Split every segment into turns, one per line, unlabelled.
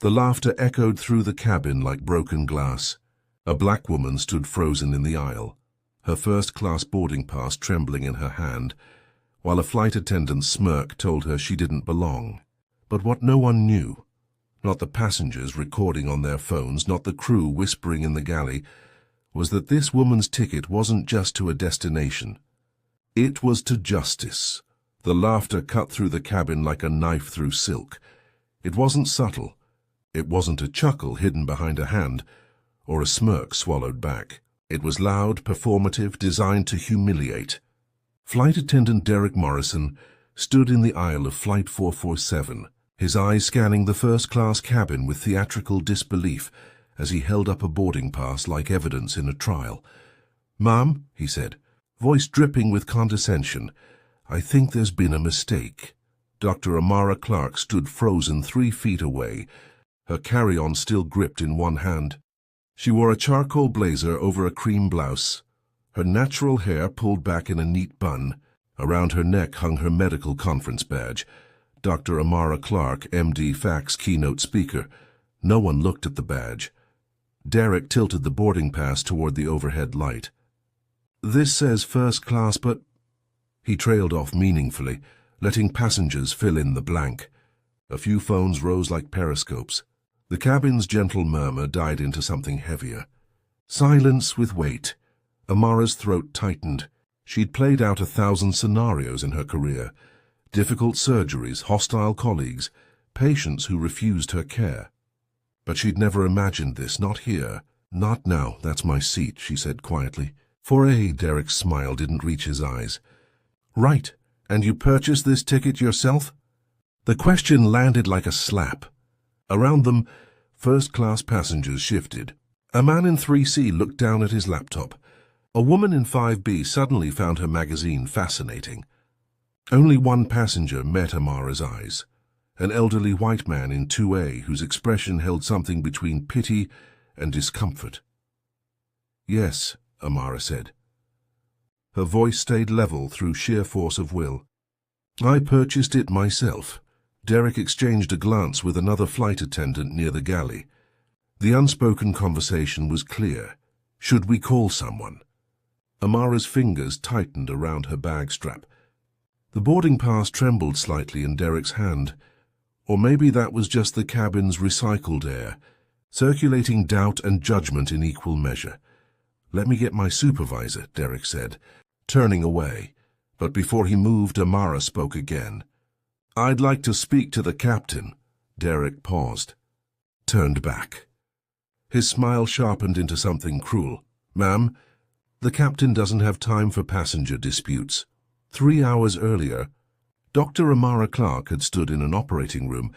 The laughter echoed through the cabin like broken glass. A black woman stood frozen in the aisle, her first-class boarding pass trembling in her hand, while a flight attendant's smirk told her she didn't belong. But what no one knew, not the passengers recording on their phones, not the crew whispering in the galley, was that this woman's ticket wasn't just to a destination. It was to justice. The laughter cut through the cabin like a knife through silk. It wasn't subtle. It wasn't a chuckle hidden behind a hand, or a smirk swallowed back. It was loud, performative, designed to humiliate. Flight attendant Derek Morrison stood in the aisle of Flight 447, his eyes scanning the first-class cabin with theatrical disbelief as he held up a boarding pass like evidence in a trial. "Ma'am," he said, voice dripping with condescension, "I think there's been a mistake." Dr. Amara Clarke stood frozen 3 feet away, her carry-on still gripped in one hand. She wore a charcoal blazer over a cream blouse, her natural hair pulled back in a neat bun. Around her neck hung her medical conference badge, Dr. Amara Clarke, MD, fax keynote speaker. No one looked at the badge. Derek tilted the boarding pass toward the overhead light. "This says first class, but—" He trailed off meaningfully, letting passengers fill in the blank. A few phones rose like periscopes. The cabin's gentle murmur died into something heavier. Silence with weight. Amara's throat tightened. She'd played out 1,000 scenarios in her career. Difficult surgeries, hostile colleagues, patients who refused her care. But she'd never imagined this, not here. "Not now, that's my seat," she said quietly. Derek's smile didn't reach his eyes. "Right, and you purchased this ticket yourself?" The question landed like a slap. Around them, first-class passengers shifted. A man in 3C looked down at his laptop. A woman in 5B suddenly found her magazine fascinating. Only one passenger met Amara's eyes, an elderly white man in 2A whose expression held something between pity and discomfort. "Yes," Amara said. Her voice stayed level through sheer force of will. "I purchased it myself." Derek exchanged a glance with another flight attendant near the galley. The unspoken conversation was clear. Should we call someone? Amara's fingers tightened around her bag strap. The boarding pass trembled slightly in Derek's hand. Or maybe that was just the cabin's recycled air, circulating doubt and judgment in equal measure. "Let me get my supervisor," Derek said, turning away. But before he moved, Amara spoke again. "I'd like to speak to the captain." Derek paused, turned back. His smile sharpened into something cruel. "Ma'am, the captain doesn't have time for passenger disputes." 3 hours earlier, Dr. Amara Clarke had stood in an operating room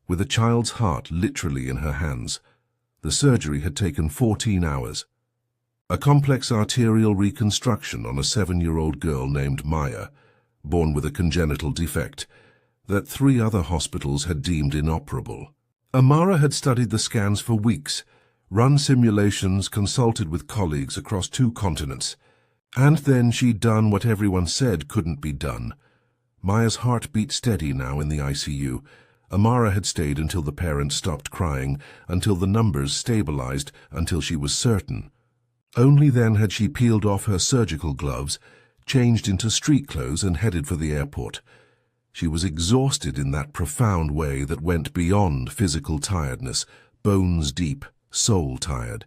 with a child's heart literally in her hands. The surgery had taken 14 hours. A complex arterial reconstruction on a 7-year-old girl named Maya, born with a congenital defect that 3 other hospitals had deemed inoperable. Amara had studied the scans for weeks, run simulations, consulted with colleagues across 2 continents, and then she'd done what everyone said couldn't be done. Maya's heart beat steady now in the ICU. Amara had stayed until the parents stopped crying, until the numbers stabilized, until she was certain. Only then had she peeled off her surgical gloves, changed into street clothes, and headed for the airport. She was exhausted in that profound way that went beyond physical tiredness, bones deep, soul tired.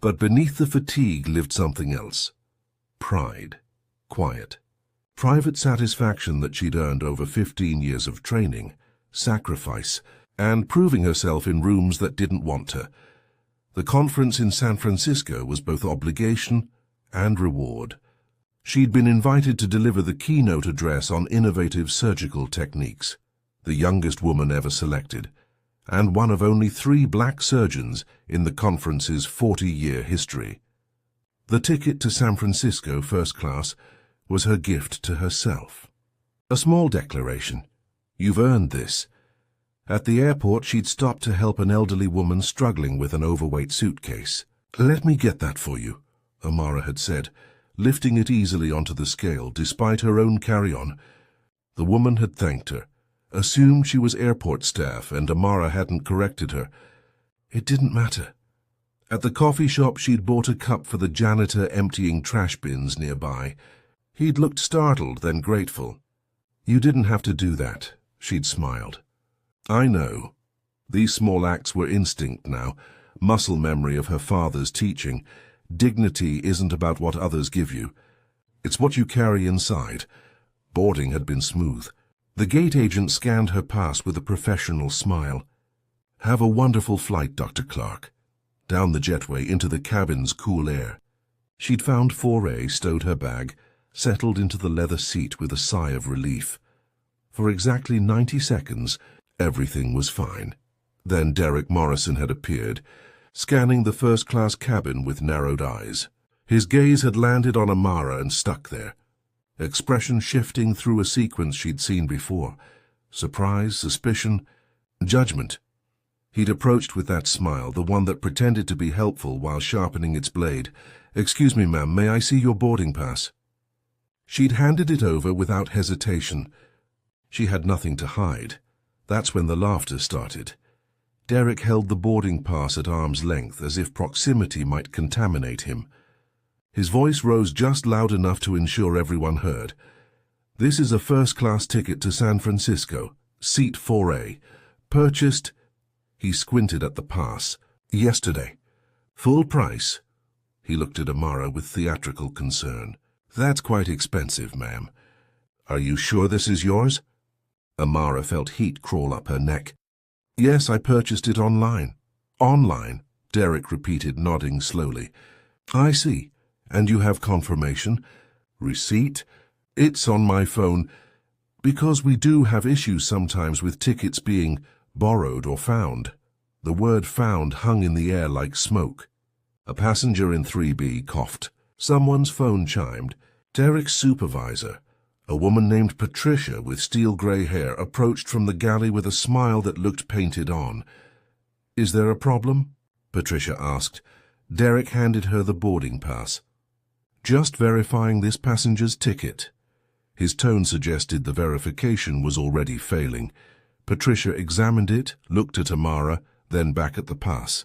But beneath the fatigue lived something else. Pride. Quiet. Private satisfaction that she'd earned over 15 years of training, sacrifice, and proving herself in rooms that didn't want her. The conference in San Francisco was both obligation and reward. She'd been invited to deliver the keynote address on innovative surgical techniques, the youngest woman ever selected, and one of only 3 black surgeons in the conference's 40-year history. The ticket to San Francisco first class was her gift to herself. A small declaration. "You've earned this." At the airport, she'd stopped to help an elderly woman struggling with an overweight suitcase. "Let me get that for you," Amara had said, lifting it easily onto the scale despite her own carry-on. The woman had thanked her, Assumed she was airport staff and Amara hadn't corrected her. It didn't matter. At the coffee shop she'd bought a cup for the janitor emptying trash bins nearby. He'd looked startled, then grateful. You didn't have to do that, she'd smiled. I know. These small acts were instinct now, muscle memory of her father's teaching. Dignity isn't about what others give you. It's what you carry inside. Boarding had been smooth. The gate agent scanned her pass with a professional smile. Have a wonderful flight, Dr. Clarke. Down the jetway into the cabin's cool air. She'd found 4A, stowed her bag, settled into the leather seat with a sigh of relief. For exactly 90 seconds, everything was fine. Then Derek Morrison had appeared, scanning the first-class cabin with narrowed eyes. His gaze had landed on Amara and stuck there, expression shifting through a sequence she'd seen before. Surprise, suspicion, judgment. He'd approached with that smile, the one that pretended to be helpful while sharpening its blade. "Excuse me, ma'am, may I see your boarding pass?" She'd handed it over without hesitation. She had nothing to hide. That's when the laughter started. Derek held the boarding pass at arm's length, as if proximity might contaminate him. His voice rose just loud enough to ensure everyone heard. "This is a first-class ticket to San Francisco, seat 4A. Purchased..." He squinted at the pass. "Yesterday. Full price." He looked at Amara with theatrical concern. "That's quite expensive, ma'am. Are you sure this is yours?" Amara felt heat crawl up her neck. "Yes, I purchased it online." "Online?" Derek repeated, nodding slowly. "I see. And you have confirmation? Receipt?" "It's on my phone. Because we do have issues sometimes with tickets being borrowed or found." The word found hung in the air like smoke. A passenger in 3B coughed. Someone's phone chimed. Derek's supervisor, a woman named Patricia with steel-grey hair, approached from the galley with a smile that looked painted on. "Is there a problem?" Patricia asked. Derek handed her the boarding pass. "Just verifying this passenger's ticket." His tone suggested the verification was already failing. Patricia examined it, looked at Amara, then back at the pass.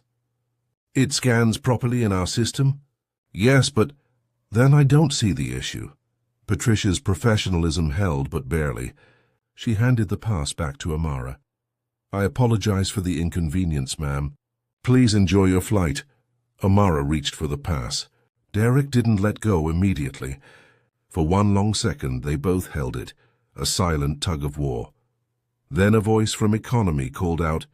"It scans properly in our system?" "Yes, but..." "Then I don't see the issue." Patricia's professionalism held, but barely. She handed the pass back to Amara. "I apologize for the inconvenience, ma'am. Please enjoy your flight." Amara reached for the pass. Derek didn't let go immediately. For one long second they both held it, a silent tug-of-war. Then a voice from economy called out,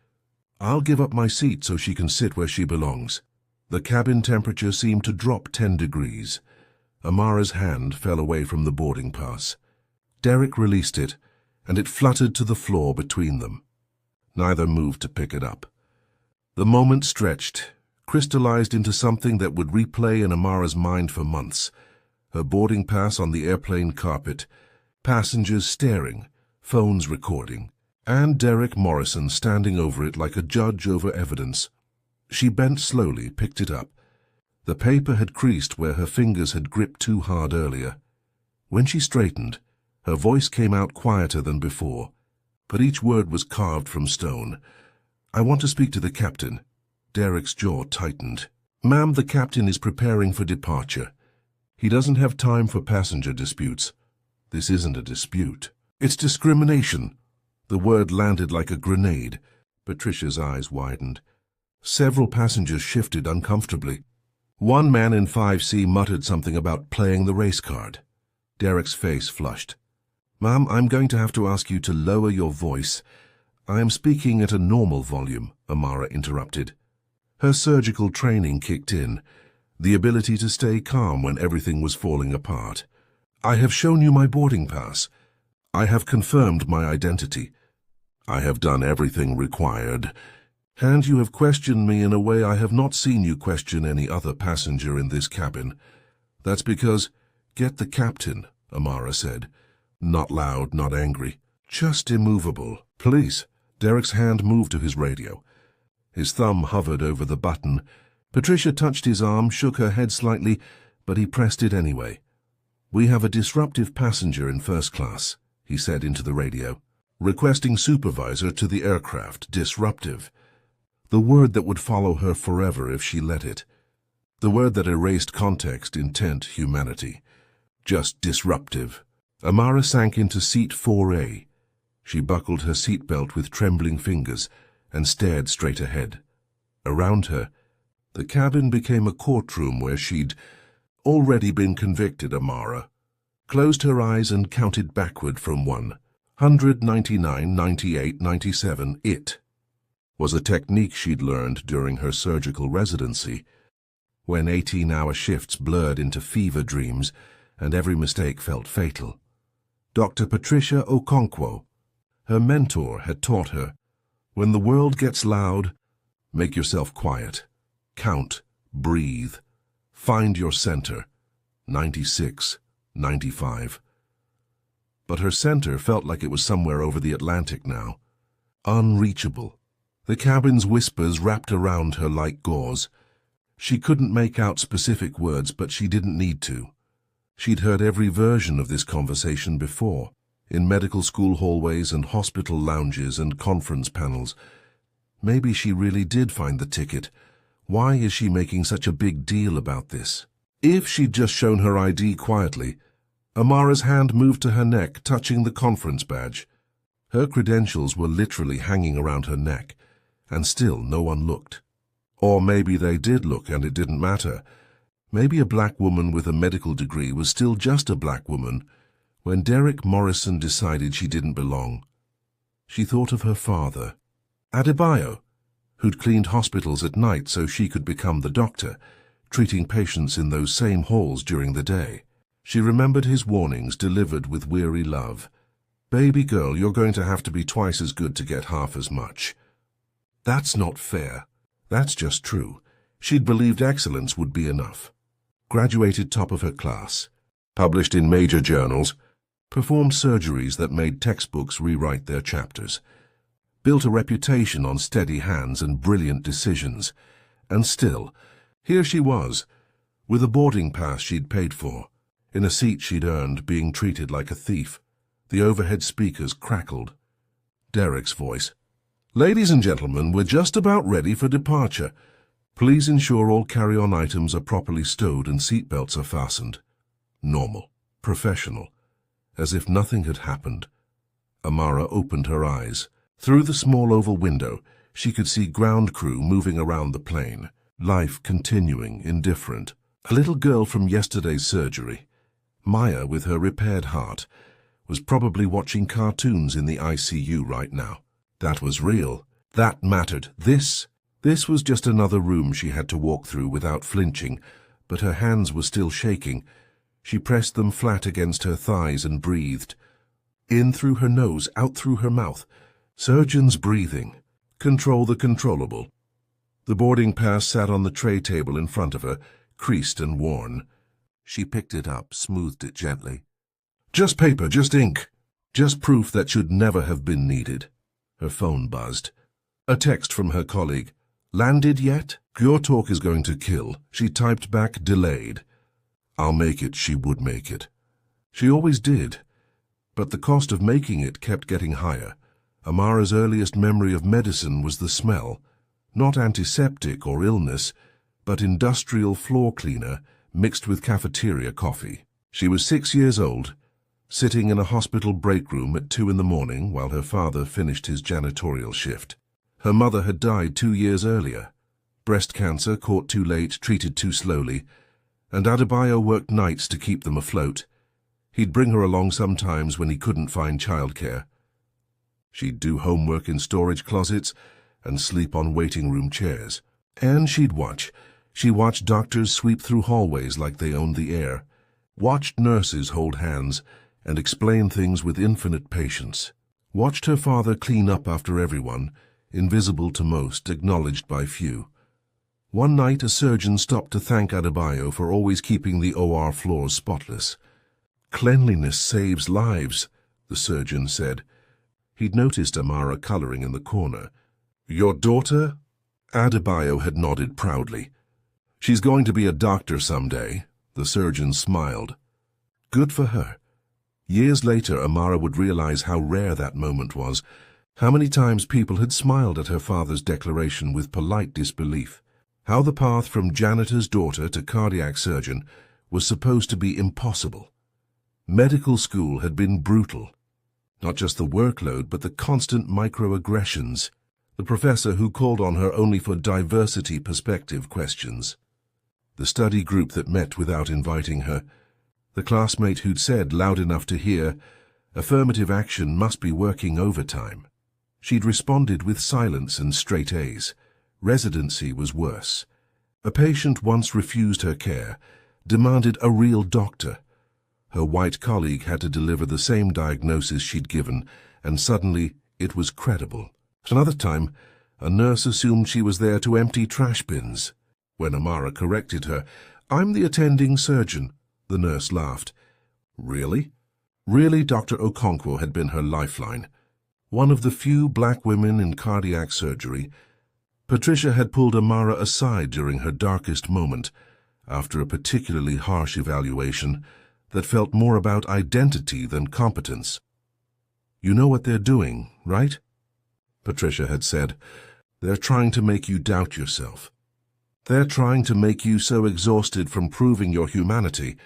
"I'll give up my seat so she can sit where she belongs." The cabin temperature seemed to drop 10 degrees. Amara's hand fell away from the boarding pass. Derek released it, and it fluttered to the floor between them. Neither moved to pick it up. The moment stretched, crystallized into something that would replay in Amara's mind for months. Her boarding pass on the airplane carpet, passengers staring, phones recording, and Derek Morrison standing over it like a judge over evidence. She bent slowly, picked it up. The paper had creased where her fingers had gripped too hard earlier. When she straightened, her voice came out quieter than before, but each word was carved from stone. "I want to speak to the captain." Derek's jaw tightened. "Ma'am, the captain is preparing for departure. He doesn't have time for passenger disputes." "This isn't a dispute. It's discrimination." The word landed like a grenade. Patricia's eyes widened. Several passengers shifted uncomfortably. One man in 5C muttered something about playing the race card. Derek's face flushed. "Ma'am, I'm going to have to ask you to lower your voice." "I am speaking at a normal volume," Amara interrupted. Her surgical training kicked in, the ability to stay calm when everything was falling apart. "I have shown you my boarding pass. I have confirmed my identity. I have done everything required. And you have questioned me in a way I have not seen you question any other passenger in this cabin. That's because..." "Get the captain," Amara said. Not loud, not angry. Just immovable. "Please." Derek's hand moved to his radio. His thumb hovered over the button. Patricia touched his arm, shook her head slightly, but he pressed it anyway. "We have a disruptive passenger in first class," he said into the radio. requesting supervisor to the aircraft, disruptive. The word that would follow her forever if she let it. The word that erased context, intent, humanity. Just disruptive. Amara sank into seat 4A. She buckled her seatbelt with trembling fingers and stared straight ahead. Around her, the cabin became a courtroom where she'd already been convicted. Amara closed her eyes and counted backward from 100, 99, 98, 97. It was a technique she'd learned during her surgical residency, when 18-hour shifts blurred into fever dreams and every mistake felt fatal. Dr. Patricia Okonkwo, her mentor, had taught her, when the world gets loud, make yourself quiet. Count, breathe, find your center. 96, 95. But her center felt like it was somewhere over the Atlantic now. Unreachable. The cabin's whispers wrapped around her like gauze. She couldn't make out specific words, but she didn't need to. She'd heard every version of this conversation before, in medical school hallways and hospital lounges and conference panels. Maybe she really did find the ticket. Why is she making such a big deal about this? If she'd just shown her ID quietly, Amara's hand moved to her neck, touching the conference badge. Her credentials were literally hanging around her neck, and still no one looked. Or maybe they did look and it didn't matter. Maybe a black woman with a medical degree was still just a black woman when Derek Morrison decided she didn't belong. She thought of her father, Adebayo, who'd cleaned hospitals at night so she could become the doctor, treating patients in those same halls during the day. She remembered his warnings delivered with weary love. Baby girl, you're going to have to be twice as good to get half as much. That's not fair. That's just true. She'd believed excellence would be enough. Graduated top of her class, published in major journals, performed surgeries that made textbooks rewrite their chapters, built a reputation on steady hands and brilliant decisions. And still, here she was, with a boarding pass she'd paid for, in a seat she'd earned, being treated like a thief. The overhead speakers crackled. Derek's voice. Ladies and gentlemen, we're just about ready for departure. Please ensure all carry-on items are properly stowed and seatbelts are fastened. Normal, professional, as if nothing had happened. Amara opened her eyes. Through the small oval window, she could see ground crew moving around the plane, life continuing, indifferent. A little girl from yesterday's surgery, Maya with her repaired heart, was probably watching cartoons in the ICU right now. That was real. That mattered. This was just another room she had to walk through without flinching, but her hands were still shaking. She pressed them flat against her thighs and breathed. In through her nose, out through her mouth. Surgeon's breathing. Control the controllable. The boarding pass sat on the tray table in front of her, creased and worn. She picked it up, smoothed it gently. Just paper, just ink. Just proof that should never have been needed. Her phone buzzed. A text from her colleague. Landed yet? Your talk is going to kill. She typed back, delayed. I'll make it. She would make it. She always did. But the cost of making it kept getting higher. Amara's earliest memory of medicine was the smell. Not antiseptic or illness, but industrial floor cleaner mixed with cafeteria coffee. She was 6 years old, sitting in a hospital break room at 2 in the morning while her father finished his janitorial shift. Her mother had died 2 years earlier. Breast cancer, caught too late, treated too slowly, and Adebayo worked nights to keep them afloat. He'd bring her along sometimes when he couldn't find childcare. She'd do homework in storage closets and sleep on waiting room chairs. And she'd watch. She watched doctors sweep through hallways like they owned the air, watched nurses hold hands and explain things with infinite patience, watched her father clean up after everyone, invisible to most, acknowledged by few. One night a surgeon stopped to thank Adebayo for always keeping the OR floors spotless. Cleanliness saves lives, the surgeon said. He'd noticed Amara coloring in the corner. Your daughter? Adebayo had nodded proudly. She's going to be a doctor someday, the surgeon smiled. Good for her. Years later, Amara would realize how rare that moment was, how many times people had smiled at her father's declaration with polite disbelief, how the path from janitor's daughter to cardiac surgeon was supposed to be impossible. Medical school had been brutal. Not just the workload, but the constant microaggressions. The professor who called on her only for diversity perspective questions. The study group that met without inviting her. The classmate who'd said loud enough to hear, affirmative action must be working overtime. She'd responded with silence and straight A's. Residency was worse. A patient once refused her care, demanded a real doctor. Her white colleague had to deliver the same diagnosis she'd given, and suddenly it was credible. Another time, a nurse assumed she was there to empty trash bins. When Amara corrected her, "I'm the attending surgeon," the nurse laughed. Really? Really, Dr. Okonkwo had been her lifeline. One of the few black women in cardiac surgery. Patricia had pulled Amara aside during her darkest moment, after a particularly harsh evaluation that felt more about identity than competence. "You know what they're doing, right?" Patricia had said. "They're trying to make you doubt yourself. They're trying to make you so exhausted from proving your humanity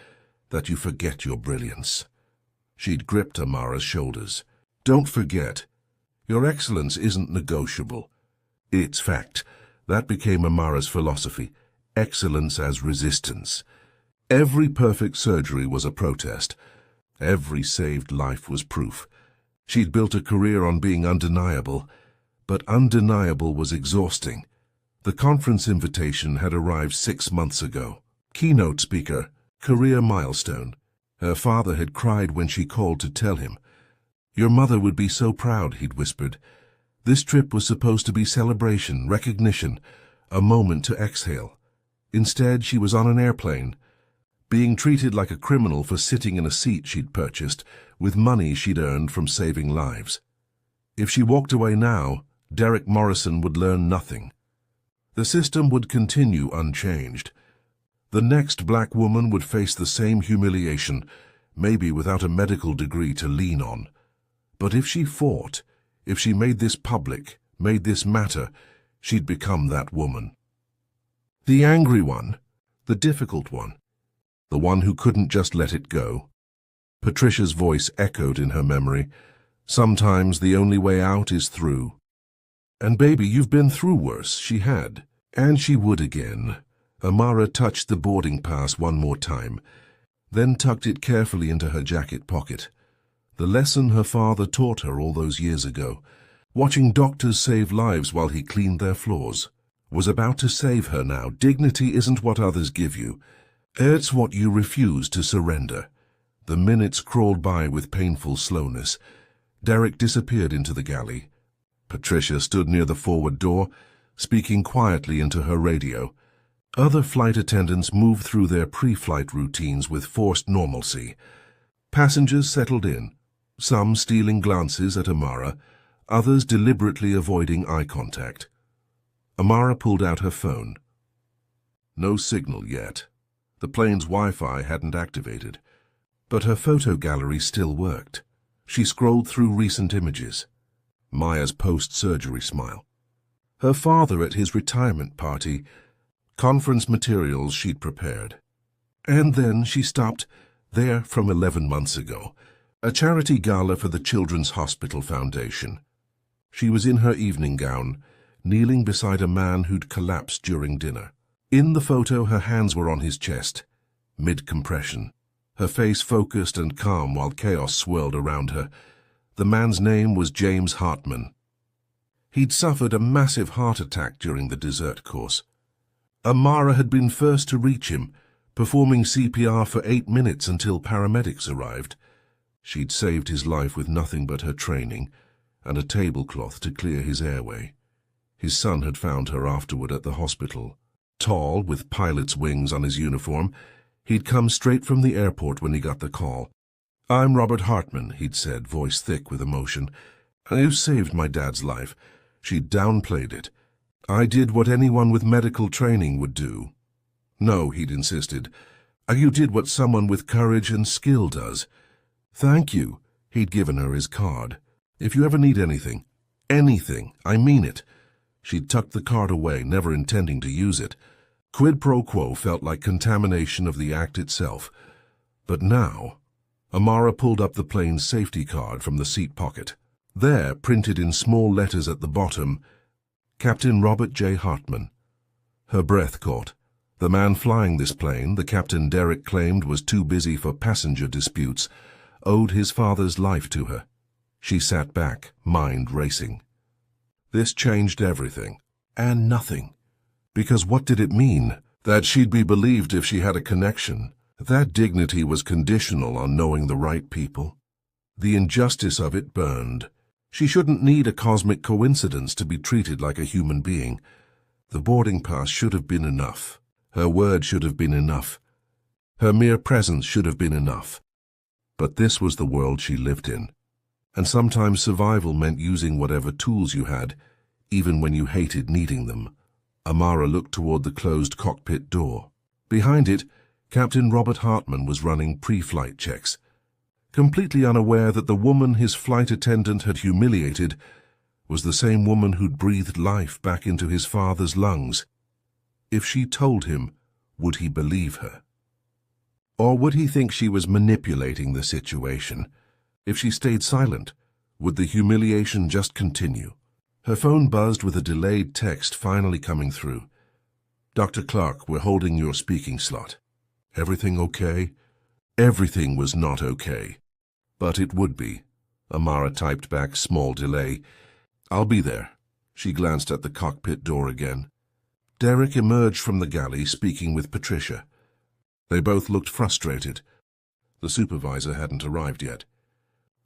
that you forget your brilliance." She'd gripped Amara's shoulders. "Don't forget, your excellence isn't negotiable. It's fact." That became Amara's philosophy. Excellence as resistance. Every perfect surgery was a protest. Every saved life was proof. She'd built a career on being undeniable, but undeniable was exhausting. The conference invitation had arrived 6 months ago. Keynote speaker, career milestone. Her father had cried when she called to tell him. "Your mother would be so proud," he'd whispered. This trip was supposed to be celebration, recognition, a moment to exhale. Instead, she was on an airplane, being treated like a criminal for sitting in a seat she'd purchased with money she'd earned from saving lives. If she walked away now, Derek Morrison would learn nothing. The system would continue unchanged. The next black woman would face the same humiliation, maybe without a medical degree to lean on. But if she fought, if she made this public, made this matter, she'd become that woman. The angry one, the difficult one, the one who couldn't just let it go. Patricia's voice echoed in her memory. "Sometimes the only way out is through." And baby, you've been through worse. She had. And she would again. Amara touched the boarding pass one more time, then tucked it carefully into her jacket pocket. The lesson her father taught her all those years ago, watching doctors save lives while he cleaned their floors, was about to save her now. Dignity isn't what others give you. It's what you refuse to surrender. The minutes crawled by with painful slowness. Derek disappeared into the galley. Patricia stood near the forward door, speaking quietly into her radio. Other flight attendants moved through their pre-flight routines with forced normalcy. Passengers settled in, some stealing glances at Amara, others deliberately avoiding eye contact. Amara pulled out her phone. No signal yet. The plane's Wi-Fi hadn't activated, but her photo gallery still worked. She scrolled through recent images. Maya's post-surgery smile. Her father at his retirement party, conference materials she'd prepared. And then she stopped there from 11 months ago, a charity gala for the Children's Hospital Foundation. She was in her evening gown, kneeling beside a man who'd collapsed during dinner. In the photo, her hands were on his chest, mid-compression, her face focused and calm while chaos swirled around her. The man's name was James Hartman. He'd suffered a massive heart attack during the dessert course. Amara had been first to reach him, performing CPR for 8 minutes until paramedics arrived. She'd saved his life with nothing but her training and a tablecloth to clear his airway. His son had found her afterward at the hospital. Tall, with pilot's wings on his uniform, he'd come straight from the airport when he got the call. "I'm Robert Hartman," he'd said, voice thick with emotion. "You saved my dad's life." She'd downplayed it. "I did what anyone with medical training would do." "No," he'd insisted. "You did what someone with courage and skill does. Thank you. He'd given her his card. If you ever need anything, I mean it. She'd tucked the card away, never intending to use it. Quid pro quo felt like contamination of the act itself. But now, Amara pulled up the plane's safety card from the seat pocket. There, printed in small letters at the bottom, Captain Robert J. Hartman. Her breath caught. The man flying this plane, the captain Derek claimed was too busy for passenger disputes, owed his father's life to her. She sat back, mind racing. This changed everything, and nothing. Because what did it mean? That she'd be believed if she had a connection. That dignity was conditional on knowing the right people. The injustice of it burned. She shouldn't need a cosmic coincidence to be treated like a human being. The boarding pass should have been enough. Her word should have been enough. Her mere presence should have been enough. But this was the world she lived in. And sometimes survival meant using whatever tools you had, even when you hated needing them. Amara looked toward the closed cockpit door. Behind it, Captain Robert Hartman was running pre-flight checks. Completely unaware that the woman his flight attendant had humiliated was the same woman who'd breathed life back into his father's lungs. If she told him, would he believe her? Or would he think she was manipulating the situation? If she stayed silent, would the humiliation just continue? Her phone buzzed with a delayed text finally coming through. Dr. Clarke, we're holding your speaking slot. Everything okay? Everything was not okay. But it would be. Amara typed back, small delay. I'll be there. She glanced at the cockpit door again. Derek emerged from the galley, speaking with Patricia. They both looked frustrated. The supervisor hadn't arrived yet.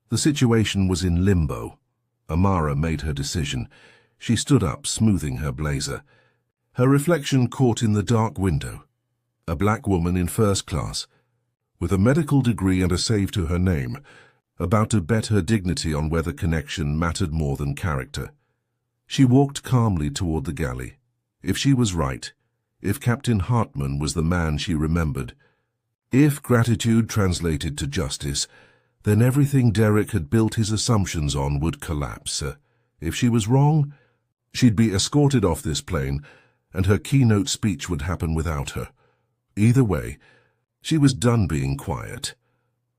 The situation was in limbo. Amara made her decision. She stood up, smoothing her blazer. Her reflection caught in the dark window. A black woman in first class, with a medical degree and a save to her name, about to bet her dignity on whether connection mattered more than character. She walked calmly toward the galley. If she was right, if Captain Hartman was the man she remembered, if gratitude translated to justice, then everything Derek had built his assumptions on would collapse. If she was wrong, she'd be escorted off this plane, and her keynote speech would happen without her. Either way, she was done being quiet.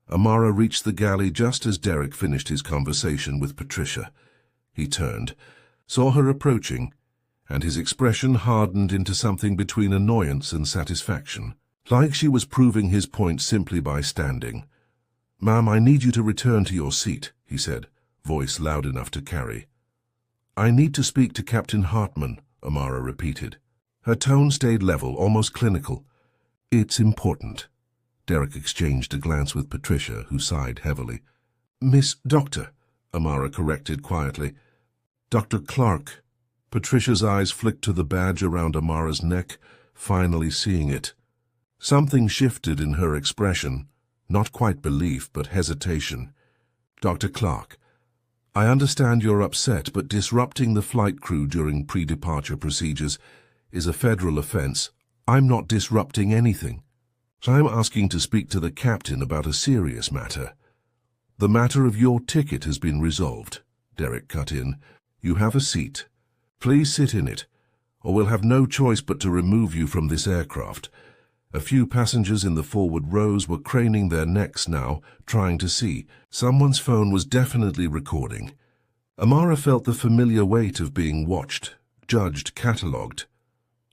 Amara reached the galley just as Derek finished his conversation with Patricia. He turned, saw her approaching, and his expression hardened into something between annoyance and satisfaction, like she was proving his point simply by standing. "Ma'am, I need you to return to your seat," he said, voice loud enough to carry. "I need to speak to Captain Hartman," Amara repeated. Her tone stayed level, almost clinical. "It's important." Derek exchanged a glance with Patricia, who sighed heavily. "Miss Doctor," Amara corrected quietly. "Dr. Clarke." Patricia's eyes flicked to the badge around Amara's neck, finally seeing it. Something shifted in her expression, not quite belief, but hesitation. "Dr. Clarke, I understand you're upset, but disrupting the flight crew during pre-departure procedures is a federal offense. I'm not disrupting anything. I'm asking to speak to the captain about a serious matter." "The matter of your ticket has been resolved," Derek cut in. "You have a seat. Please sit in it, or we'll have no choice but to remove you from this aircraft." A few passengers in the forward rows were craning their necks now, trying to see. Someone's phone was definitely recording. Amara felt the familiar weight of being watched, judged, catalogued.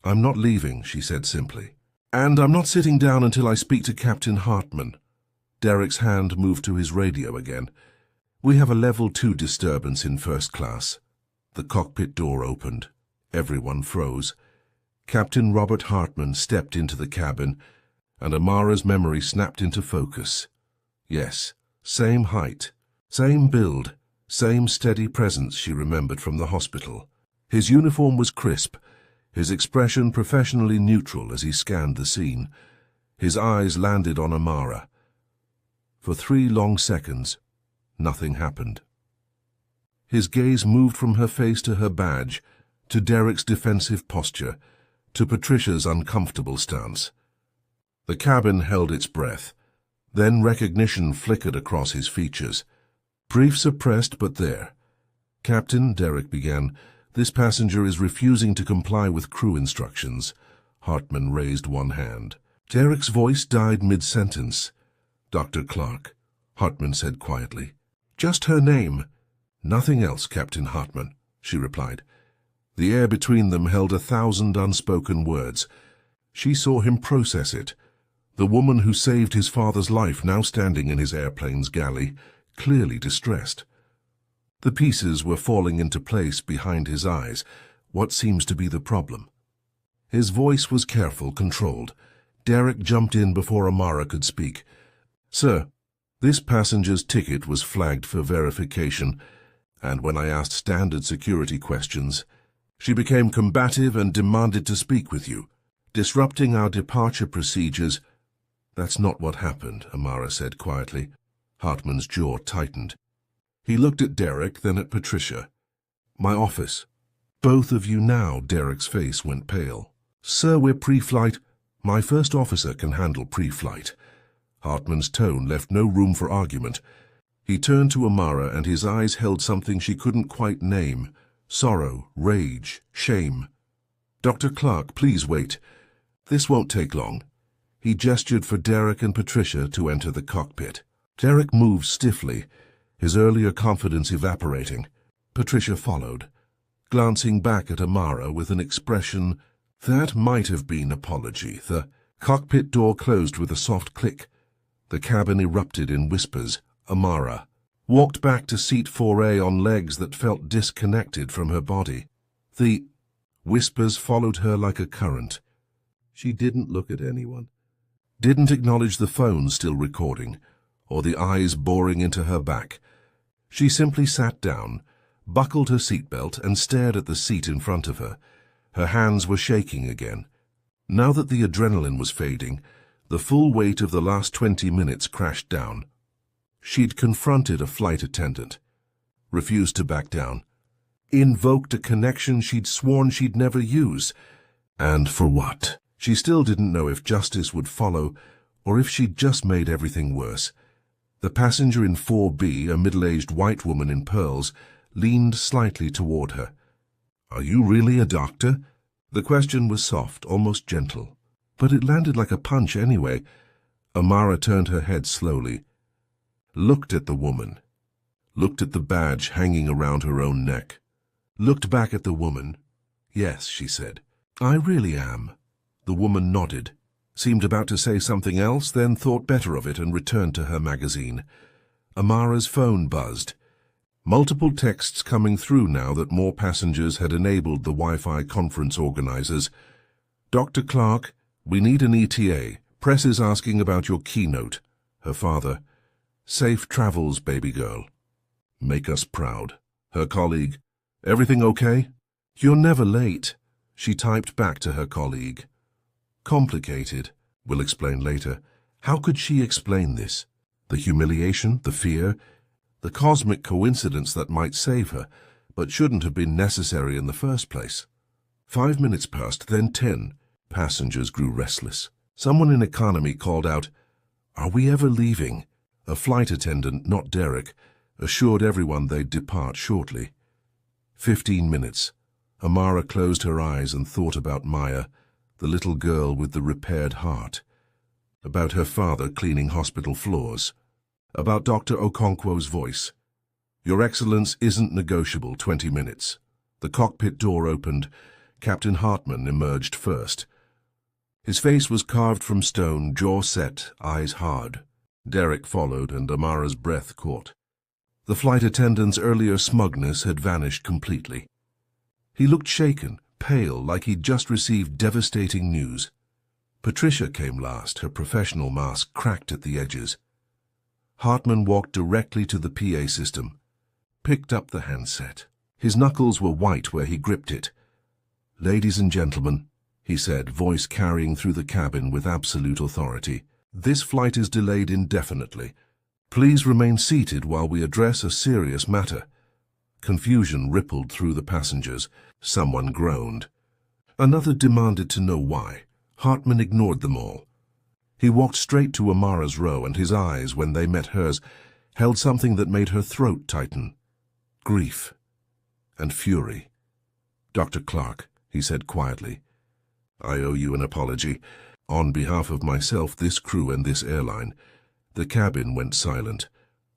"I'm not leaving," she said simply. "And I'm not sitting down until I speak to Captain Hartman." Derek's hand moved to his radio again. "We have a level 2 disturbance in first class." The cockpit door opened. Everyone froze. Captain Robert Hartman stepped into the cabin, and Amara's memory snapped into focus. Yes, same height, same build, same steady presence she remembered from the hospital. His uniform was crisp, his expression professionally neutral as he scanned the scene. His eyes landed on Amara. For 3 long seconds, nothing happened. His gaze moved from her face to her badge, to Derek's defensive posture, to Patricia's uncomfortable stance. The cabin held its breath. Then recognition flickered across his features. Brief suppressed, but there. "Captain," Derek began, "this passenger is refusing to comply with crew instructions." Hartman raised one hand. Derek's voice died mid-sentence. "Dr. Clarke," Hartman said quietly. "Just her name." "Nothing else, Captain Hartman," she replied. The air between them held 1,000 unspoken words. She saw him process it. The woman who saved his father's life now standing in his airplane's galley, clearly distressed. The pieces were falling into place behind his eyes. What seems to be the problem? His voice was careful, controlled. Derek jumped in before Amara could speak. "Sir, this passenger's ticket was flagged for verification, and when I asked standard security questions, she became combative and demanded to speak with you, disrupting our departure procedures." "That's not what happened," Amara said quietly. Hartman's jaw tightened. He looked at Derek, then at Patricia. "My office." "Both of you now," Derek's face went pale. "Sir, we're pre-flight." "My first officer can handle pre-flight." Hartman's tone left no room for argument. He turned to Amara, and his eyes held something she couldn't quite name. Sorrow, rage, shame. "Dr. Clarke, please wait. This won't take long." He gestured for Derek and Patricia to enter the cockpit. Derek moved stiffly, his earlier confidence evaporating. Patricia followed, glancing back at Amara with an expression that might have been apology. The cockpit door closed with a soft click. The cabin erupted in whispers. Amara walked back to seat 4A on legs that felt disconnected from her body. The whispers followed her like a current. She didn't look at anyone, didn't acknowledge the phone still recording, or the eyes boring into her back. She simply sat down, buckled her seatbelt, and stared at the seat in front of her. Her hands were shaking again. Now that the adrenaline was fading, the full weight of the last 20 minutes crashed down. She'd confronted a flight attendant, refused to back down, invoked a connection she'd sworn she'd never use. And for what? She still didn't know if justice would follow, or if she'd just made everything worse. The passenger in 4B, a middle-aged white woman in pearls, leaned slightly toward her. "Are you really a doctor?" The question was soft, almost gentle, but it landed like a punch anyway. Amara turned her head slowly, looked at the woman, looked at the badge hanging around her own neck, looked back at the woman. "Yes," she said. "I really am." The woman nodded, seemed about to say something else, then thought better of it and returned to her magazine. Amara's phone buzzed. Multiple texts coming through now that more passengers had enabled the Wi-Fi conference organizers. "Dr. Clarke, we need an ETA. Press is asking about your keynote." Her father. "Safe travels, baby girl." "Make us proud." Her colleague. "Everything okay?" "You're never late." She typed back to her colleague. "Complicated. We'll explain later." How could she explain this? The humiliation, the fear, the cosmic coincidence that might save her, but shouldn't have been necessary in the first place. 5 minutes passed, then 10. Passengers grew restless. Someone in economy called out, "Are we ever leaving?" A flight attendant, not Derek, assured everyone they'd depart shortly. 15 minutes. Amara closed her eyes and thought about Maya, the little girl with the repaired heart, about her father cleaning hospital floors, about Dr. Okonkwo's voice. "Your Excellence isn't negotiable." 20 minutes. The cockpit door opened. Captain Hartman emerged first. His face was carved from stone, jaw set, eyes hard. Derek followed, and Amara's breath caught. The flight attendant's earlier smugness had vanished completely. He looked shaken, pale, like he'd just received devastating news. Patricia came last, her professional mask cracked at the edges. Hartman walked directly to the PA system, picked up the handset. His knuckles were white where he gripped it. "Ladies and gentlemen," he said, voice carrying through the cabin with absolute authority, "this flight is delayed indefinitely. Please remain seated while we address a serious matter." Confusion rippled through the passengers. Someone groaned. Another demanded to know why. Hartman ignored them all. He walked straight to Amara's row, and his eyes, when they met hers, held something that made her throat tighten. Grief and fury. "Dr. Clarke," he said quietly, "I owe you an apology. On behalf of myself, this crew, and this airline." The cabin went silent.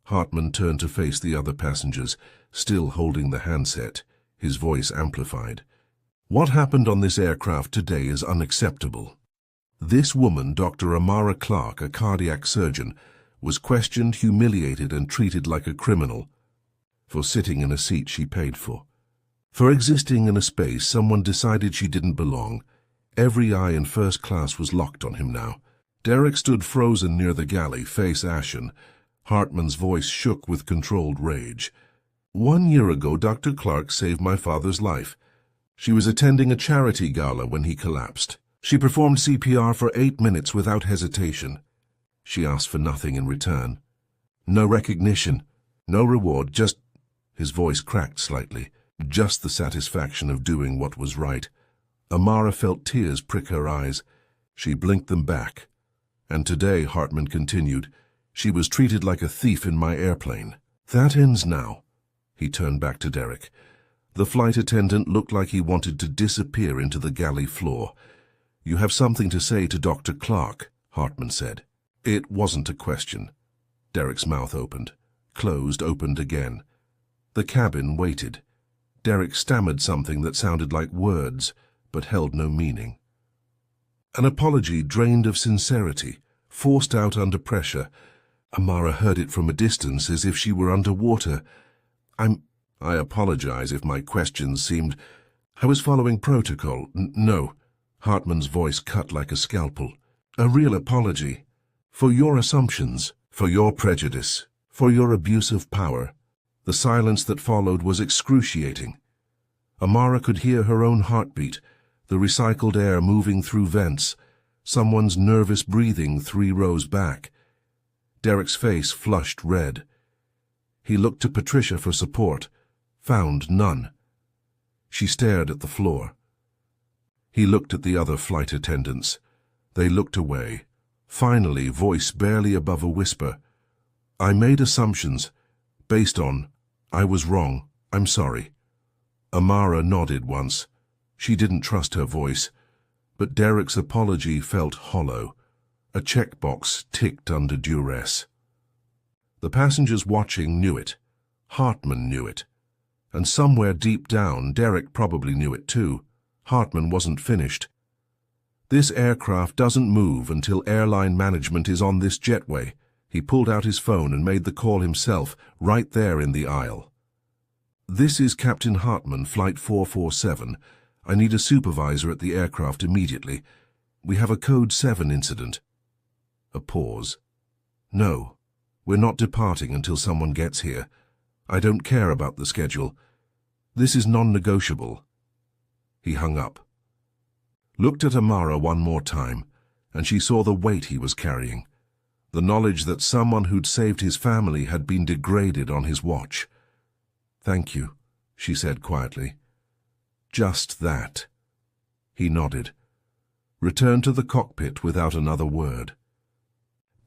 Hartman turned to face the other passengers, still holding the handset, his voice amplified. "What happened on this aircraft today is unacceptable. This woman, Dr. Amara Clarke, a cardiac surgeon, was questioned, humiliated, and treated like a criminal for sitting in a seat she paid for. For existing in a space someone decided she didn't belong. Every eye in first class was locked on him now." Derek stood frozen near the galley, face ashen. Hartman's voice shook with controlled rage. "1 year ago, Dr. Clarke saved my father's life. She was attending a charity gala when he collapsed. She performed CPR for 8 minutes without hesitation. She asked for nothing in return. No recognition, no reward, just—" his voice cracked slightly, "just the satisfaction of doing what was right." Amara felt tears prick her eyes. She blinked them back. "And today," Hartman continued, "she was treated like a thief in my airplane. That ends now." He turned back to Derek. The flight attendant looked like he wanted to disappear into the galley floor. "You have something to say to Dr. Clarke," Hartman said. It wasn't a question. Derek's mouth opened, closed, opened again. The cabin waited. Derek stammered something that sounded like words, but held no meaning. An apology drained of sincerity, forced out under pressure. Amara heard it from a distance, as if she were underwater. I apologize if my questions seemed— I was following protocol. No." Hartman's voice cut like a scalpel. "A real apology. For your assumptions, for your prejudice, for your abuse of power." The silence that followed was excruciating. Amara could hear her own heartbeat, the recycled air moving through vents, someone's nervous breathing 3 rows back. Derek's face flushed red. He looked to Patricia for support, found none. She stared at the floor. He looked at the other flight attendants. They looked away. Finally, voice barely above a whisper, "I made assumptions, based on— I was wrong. I'm sorry." Amara nodded once. She didn't trust her voice. But Derek's apology felt hollow. A checkbox ticked under duress. The passengers watching knew it. Hartman knew it. And somewhere deep down, Derek probably knew it too. Hartman wasn't finished. "This aircraft doesn't move until airline management is on this jetway." He pulled out his phone and made the call himself, right there in the aisle. "This is Captain Hartman, Flight 447. I need a supervisor at the aircraft immediately. We have a Code 7 incident." A pause. "No, we're not departing until someone gets here. I don't care about the schedule. This is non-negotiable." He hung up. Looked at Amara one more time, and she saw the weight he was carrying. The knowledge that someone who'd saved his family had been degraded on his watch. "Thank you," she said quietly. "Just that." He nodded. Returned to the cockpit without another word.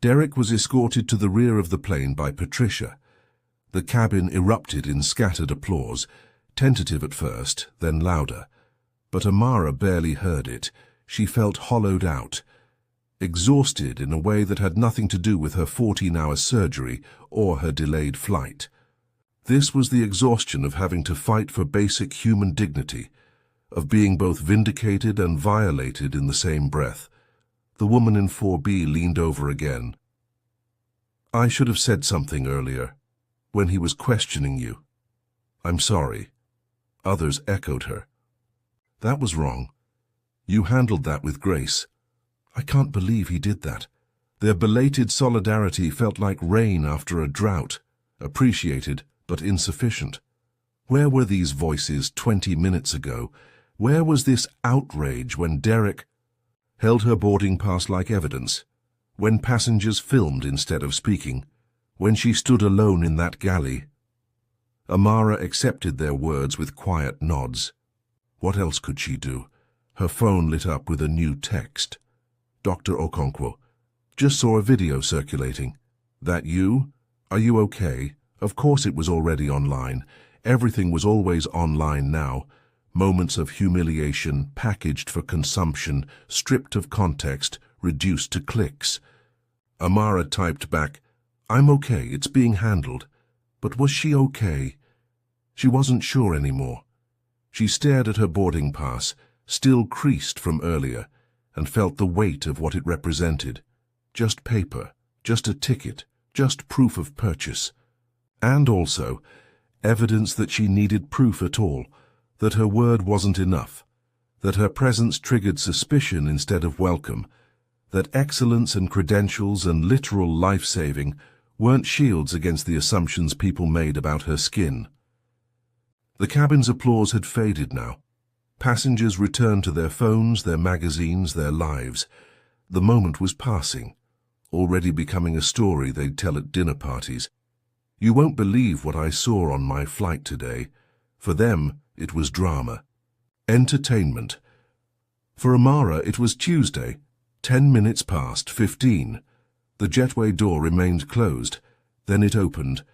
Derek was escorted to the rear of the plane by Patricia. The cabin erupted in scattered applause, tentative at first, then louder. But Amara barely heard it. She felt hollowed out, exhausted in a way that had nothing to do with her 14-hour surgery or her delayed flight. This was the exhaustion of having to fight for basic human dignity, of being both vindicated and violated in the same breath. The woman in 4B leaned over again. "I should have said something earlier, when he was questioning you. I'm sorry." Others echoed her. "That was wrong. You handled that with grace." "I can't believe he did that." Their belated solidarity felt like rain after a drought, appreciated but insufficient. Where were these voices 20 minutes ago? Where was this outrage when Derek held her boarding pass like evidence, when passengers filmed instead of speaking, when she stood alone in that galley? Amara accepted their words with quiet nods. What else could she do? Her phone lit up with a new text. "Dr. Okonkwo, Just saw a video circulating. That you? Are you okay? Of course it was already online. Everything was always online now. Moments of humiliation, packaged for consumption, stripped of context, reduced to clicks. Amara typed back, "I'm okay, it's being handled." But was she okay? She wasn't sure anymore. She stared at her boarding pass, still creased from earlier, and felt the weight of what it represented. Just paper, just a ticket, just proof of purchase. And also, evidence that she needed proof at all, that her word wasn't enough, that her presence triggered suspicion instead of welcome, that excellence and credentials and literal life-saving weren't shields against the assumptions people made about her skin. The cabin's applause had faded now. Passengers returned to their phones, their magazines, their lives. The moment was passing, already becoming a story they'd tell at dinner parties. "You won't believe what I saw on my flight today." For them, it was drama. Entertainment. For Amara, it was Tuesday, 10 minutes past 15. The jetway door remained closed. Then it opened,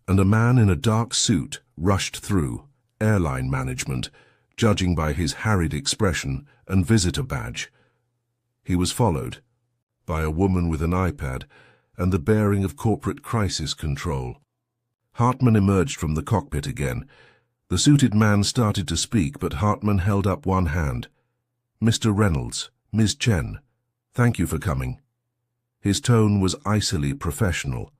and a man in a dark suit rushed through, airline management, judging by his harried expression and visitor badge. He was followed by a woman with an iPad and the bearing of corporate crisis control. Hartman emerged from the cockpit again. The suited man started to speak, but Hartman held up one hand. "Mr. Reynolds, Ms. Chen, thank you for coming." His tone was icily professional.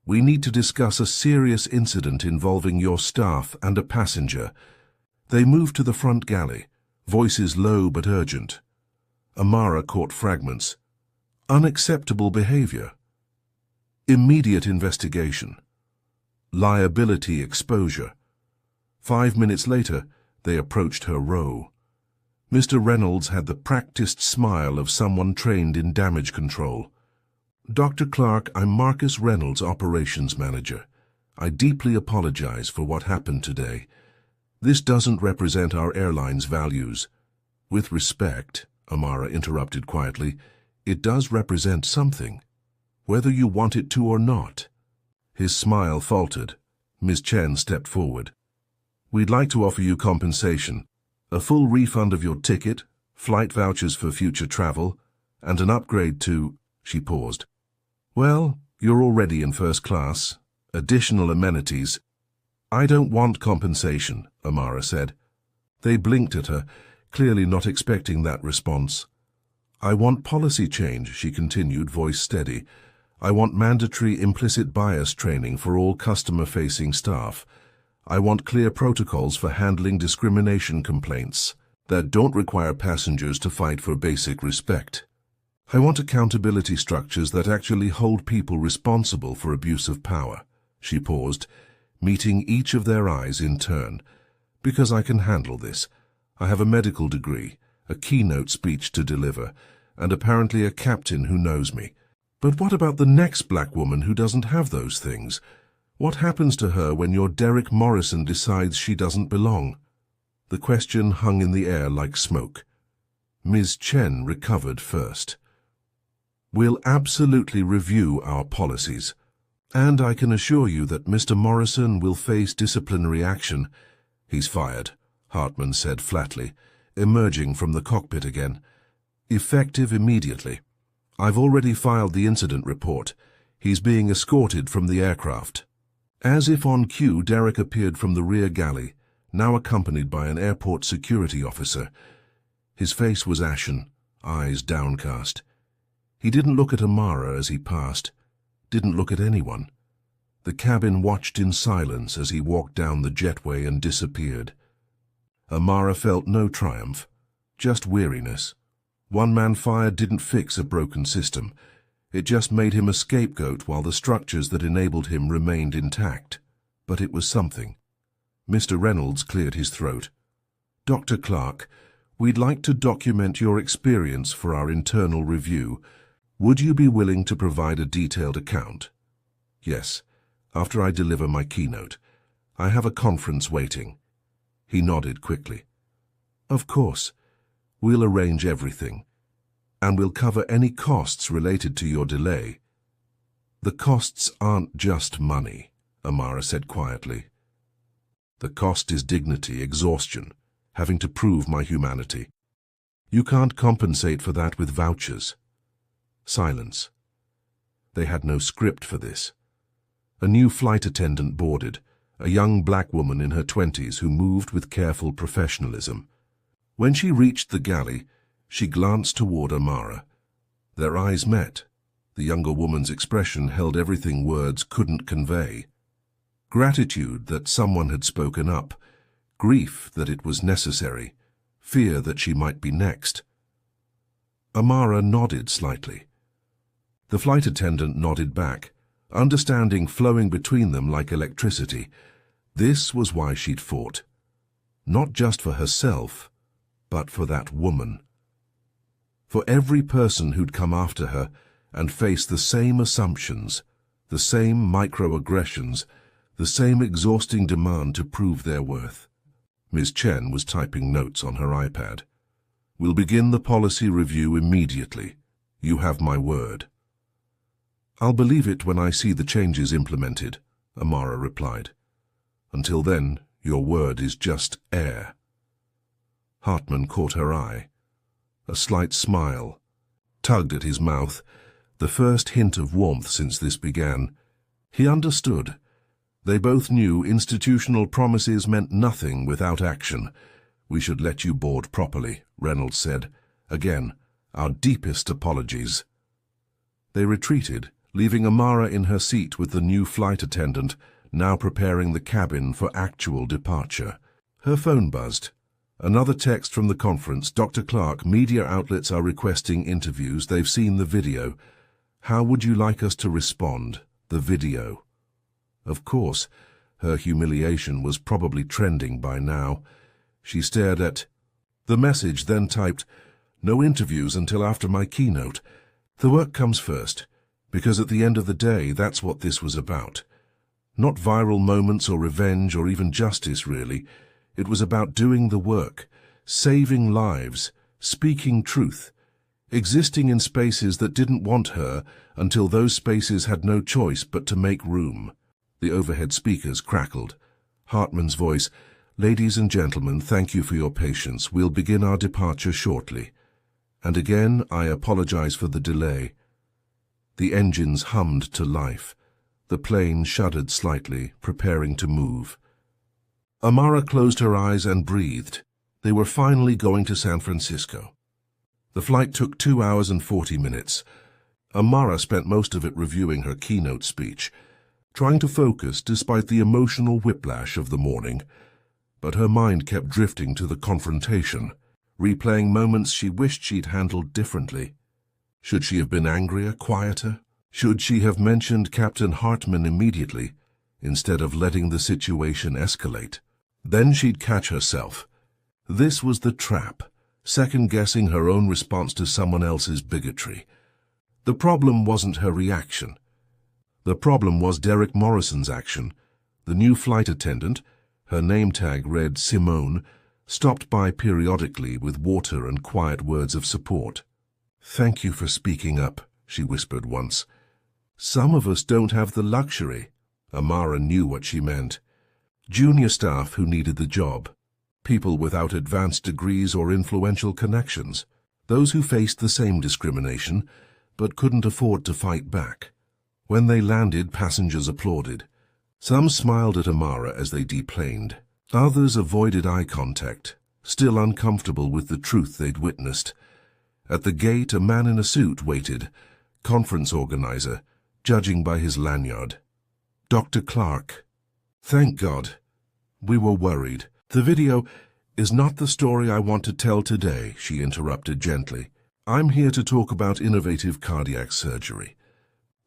"We need to discuss a serious incident involving your staff and a passenger." They moved to the front galley, voices low but urgent. Amara caught fragments. "Unacceptable behavior. Immediate investigation. Liability exposure." 5 minutes later, they approached her row. Mr. Reynolds had the practiced smile of someone trained in damage control. "Dr. Clarke, I'm Marcus Reynolds, operations manager. I deeply apologize for what happened today. This doesn't represent our airline's values." "With respect," Amara interrupted quietly, "it does represent something, whether you want it to or not." His smile faltered. Ms. Chen stepped forward. "We'd like to offer you compensation, a full refund of your ticket, flight vouchers for future travel, and an upgrade to—" She paused. "Well, you're already in first class. Additional amenities." "I don't want compensation," Amara said. They blinked at her, clearly not expecting that response. "I want policy change," she continued, voice steady. "I want mandatory implicit bias training for all customer-facing staff. I want clear protocols for handling discrimination complaints that don't require passengers to fight for basic respect. I want accountability structures that actually hold people responsible for abuse of power." She paused, meeting each of their eyes in turn. "Because I can handle this. I have a medical degree, a keynote speech to deliver, and apparently a captain who knows me. But what about the next black woman who doesn't have those things? What happens to her when your Derek Morrison decides she doesn't belong?" The question hung in the air like smoke. Ms. Chen recovered first. "We'll absolutely review our policies. And I can assure you that Mr. Morrison will face disciplinary action." "He's fired," Hartman said flatly, emerging from the cockpit again. "Effective immediately. I've already filed the incident report. He's being escorted from the aircraft." As if on cue, Derek appeared from the rear galley, now accompanied by an airport security officer. His face was ashen, eyes downcast. He didn't look at Amara as he passed, didn't look at anyone. The cabin watched in silence as he walked down the jetway and disappeared. Amara felt no triumph, just weariness. One man fired didn't fix a broken system. It just made him a scapegoat while the structures that enabled him remained intact. But it was something. Mr. Reynolds cleared his throat. "Dr. Clarke, we'd like to document your experience for our internal review. Would you be willing to provide a detailed account?" "Yes, after I deliver my keynote. I have a conference waiting." He nodded quickly. "Of course. We'll arrange everything. and we'll cover any costs related to your delay." "The costs aren't just money," Amara said quietly. "The cost is dignity, exhaustion, having to prove my humanity. You can't compensate for that with vouchers." Silence. They had no script for this. A new flight attendant boarded, a young black woman in her 20s who moved with careful professionalism. When she reached the galley, she glanced toward Amara. Their eyes met. The younger woman's expression held everything words couldn't convey. Gratitude that someone had spoken up, grief that it was necessary, fear that she might be next. Amara nodded slightly. The flight attendant nodded back, understanding flowing between them like electricity. This was why she'd fought. Not just for herself, but for that woman. For every person who'd come after her and faced the same assumptions, the same microaggressions, the same exhausting demand to prove their worth. Ms. Chen was typing notes on her iPad. "We'll begin the policy review immediately. You have my word." "I'll believe it when I see the changes implemented," Amara replied. "Until then, your word is just air." Hartman caught her eye. A slight smile tugged at his mouth, the first hint of warmth since this began. He understood. They both knew institutional promises meant nothing without action. "We should let you board properly," Reynolds said. "Again, our deepest apologies." They retreated, leaving Amara in her seat with the new flight attendant, now preparing the cabin for actual departure. Her phone buzzed. Another text from the conference. "Dr. Clarke, media outlets are requesting interviews. They've seen the video. How would you like us to respond?" The video. Of course, her humiliation was probably trending by now. She stared at the message, then typed, "No interviews until after my keynote. The work comes first, because at the end of the day, that's what this was about. Not viral moments or revenge or even justice, really. It was about doing the work, saving lives, speaking truth, existing in spaces that didn't want her until those spaces had no choice but to make room." The overhead speakers crackled. Hartman's voice, "Ladies and gentlemen, thank you for your patience. We'll begin our departure shortly. And again, I apologize for the delay." The engines hummed to life. The plane shuddered slightly, preparing to move. Amara closed her eyes and breathed. They were finally going to San Francisco. The flight took 2 hours and 40 minutes. Amara spent most of it reviewing her keynote speech, trying to focus despite the emotional whiplash of the morning. But her mind kept drifting to the confrontation, replaying moments she wished she'd handled differently. Should she have been angrier, quieter? Should she have mentioned Captain Hartman immediately, instead of letting the situation escalate? Then she'd catch herself. This was the trap, second-guessing her own response to someone else's bigotry. The problem wasn't her reaction. The problem was Derek Morrison's action. The new flight attendant, her name tag read Simone, stopped by periodically with water and quiet words of support. "Thank you for speaking up," she whispered once. "Some of us don't have the luxury." Amara knew what she meant. Junior staff who needed the job. People without advanced degrees or influential connections. Those who faced the same discrimination, but couldn't afford to fight back. When they landed, passengers applauded. Some smiled at Amara as they deplaned. Others avoided eye contact, still uncomfortable with the truth they'd witnessed. At the gate, a man in a suit waited, conference organizer, judging by his lanyard. "Dr. Clarke." "Thank God. We were worried." "The video is not the story I want to tell today," she interrupted gently. "I'm here to talk about innovative cardiac surgery."